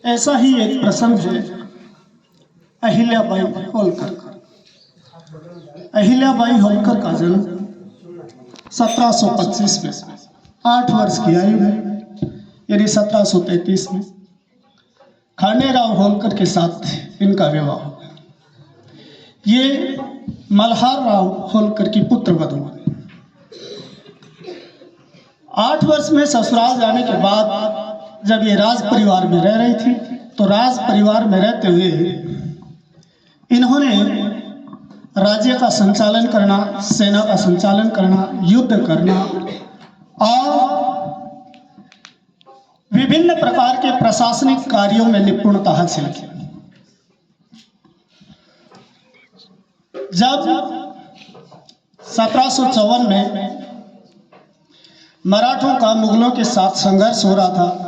ऐसा ही एक प्रसंग है अहिल्याबाई होलकर का। अहिल्याबाई होलकर का जन्म 1725 में 8 वर्ष की आयु में यानी 1733 में खांडेराव होलकर के साथ इनका विवाह हो गया। ये मल्हार राव होलकर की पुत्र वधू बनी। 8 वर्ष में ससुराल जाने के बाद जब ये राज परिवार में रह रही थी तो राज परिवार में रहते हुए इन्होंने राज्य का संचालन करना, सेना का संचालन करना, युद्ध करना और विभिन्न प्रकार के प्रशासनिक कार्यों में निपुणता हासिल की। जब 1754 में मराठों का मुगलों के साथ संघर्ष हो रहा था,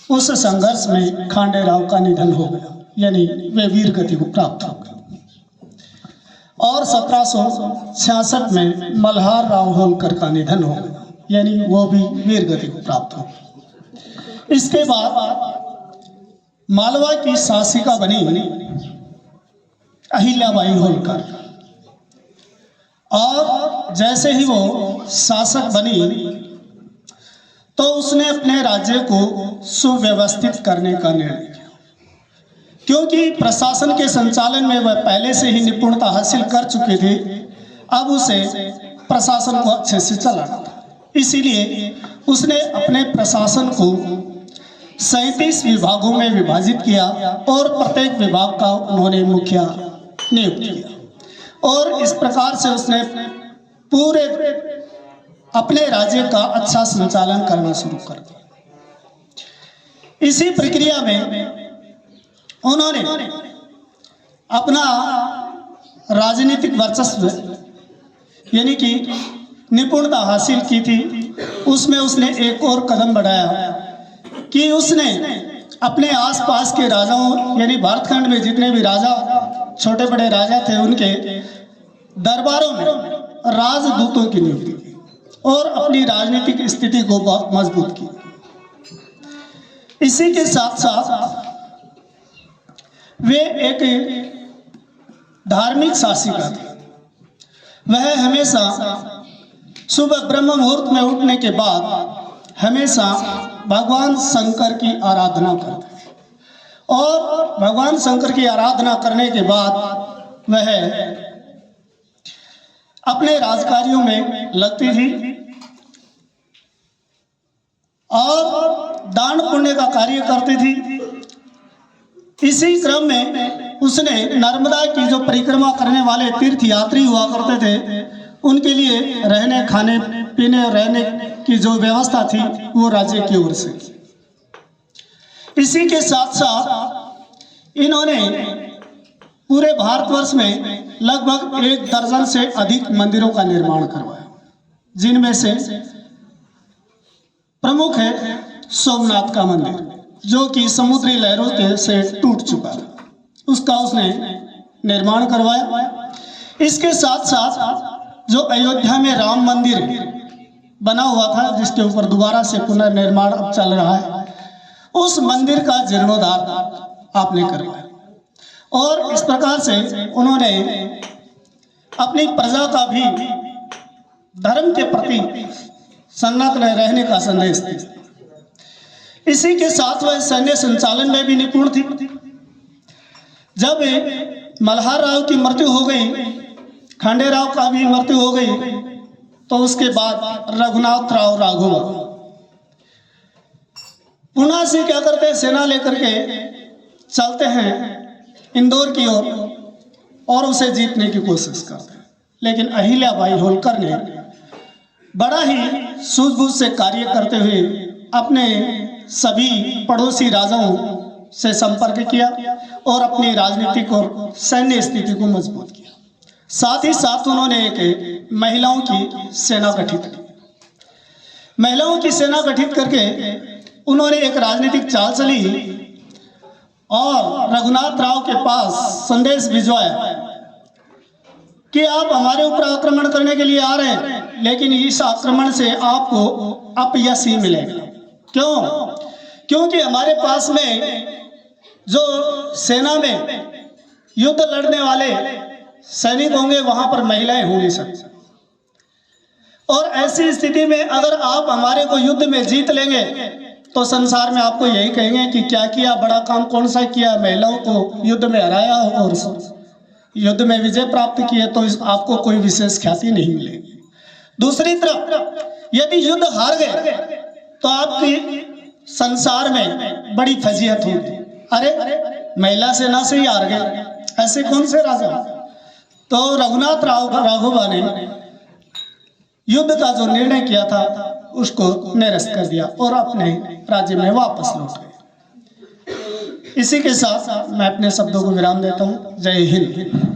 उस संघर्ष में खांडेराव का निधन हो गया, यानी वे वीर गति को प्राप्त हो गए। और 1766 में मल्हार राव होलकर का निधन हो गया, यानी वो भी वीर गति को प्राप्त हो गया। इसके बाद मालवा की शासिका बनी अहिल्याबाई होलकर, और जैसे ही वो शासक बनी तो उसने अपने राज्य को सुव्यवस्थित करने का निर्णय किया, क्योंकि प्रशासन के संचालन में वह पहले से ही निपुणता हासिल कर चुके थे। अब उसे प्रशासन को अच्छे से चलाना था, इसीलिए उसने अपने प्रशासन को 37 विभागों में विभाजित किया और प्रत्येक विभाग का उन्होंने मुखिया नियुक्त किया, और इस प्रकार से उसने पूरे अपने राज्य का अच्छा संचालन करना शुरू कर दिया। इसी प्रक्रिया में उन्होंने अपना राजनीतिक वर्चस्व यानी कि निपुणता हासिल की थी। उसमें उसने एक और कदम बढ़ाया कि उसने अपने आसपास के राजाओं यानी भारतखंड में जितने भी राजा, छोटे बड़े राजा थे, उनके दरबारों में राजदूतों की नियुक्ति की और अपनी राजनीतिक स्थिति को बहुत मजबूत की। इसी के साथ साथ वे एक धार्मिक शासिका थे। वह हमेशा सुबह ब्रह्म मुहूर्त में उठने के बाद हमेशा भगवान शंकर की आराधना करते थे, और भगवान शंकर की आराधना करने के बाद वह अपने राजकार्यों में लगती थी और दान पुण्य का कार्य करती थी। इसी क्रम में उसने नर्मदा की जो परिक्रमा करने वाले तीर्थ यात्री हुआ करते थे, उनके लिए रहने, खाने पीने, रहने की जो व्यवस्था थी वो राज्य की ओर से। इसी के साथ साथ इन्होंने पूरे भारतवर्ष में लगभग 1 दर्जन से अधिक मंदिरों का निर्माण करवाया, जिनमें से प्रमुख है सोमनाथ का मंदिर, जो कि समुद्री लहरों से टूट चुका था, उसका उसने निर्माण करवाया। इसके साथ साथ जो अयोध्या में राम मंदिर बना हुआ था, जिसके ऊपर दोबारा से पुनर्निर्माण अब चल रहा है, उस मंदिर का जीर्णोद्धार आपने करवाया। और इस प्रकार से उन्होंने अपनी प्रजा का भी धर्म के प्रति सन्नाटा रहने का संदेश दिया। इसी के साथ वह सैन्य संचालन में भी निपुण थी। जब मल्हार राव की मृत्यु हो गई, खांडेराव का भी मृत्यु हो गई, तो उसके बाद रघुनाथ राव राघव पुनः से क्या करते हैं, सेना लेकर के चलते हैं इंदौर की ओर और उसे जीतने की कोशिश करते हैं। लेकिन अहिल्याबाई होलकर ने बड़ा ही सूझबूझ से कार्य करते हुए अपने सभी पड़ोसी राजाओं से संपर्क किया और अपनी राजनीतिक और सैन्य स्थिति को मजबूत किया। साथ ही साथ उन्होंने एक महिलाओं की सेना गठित की। महिलाओं की सेना गठित करके उन्होंने एक राजनीतिक चाल चली और रघुनाथ राव के पास संदेश भिजवाया कि आप हमारे ऊपर आक्रमण करने के लिए आ रहे हैं, लेकिन इस आक्रमण से आपको अपयश ही मिलेगा। क्यों? क्योंकि हमारे पास में जो सेना में युद्ध लड़ने वाले सैनिक होंगे वहां पर महिलाएं हो नहीं सकती। और ऐसी स्थिति में अगर आप हमारे को युद्ध में जीत लेंगे तो संसार में आपको यही कहेंगे कि क्या किया, बड़ा काम कौन सा किया, महिलाओं को युद्ध में हराया और युद्ध में विजय प्राप्त किए, तो आपको कोई विशेष ख्याति नहीं मिलेगी। दूसरी तरफ यदि युद्ध हार गए तो आपकी संसार में बड़ी फजीहत होगी। अरे महिला सेना से ही हार गए, ऐसे कौन से राजा। तो रघुनाथ राघवा ने युद्ध का जो निर्णय किया था उसको निरस्त कर दिया और अपने राज्य में वापस लौट गए। इसी के साथ मैं अपने शब्दों को विराम देता हूँ। जय हिंद।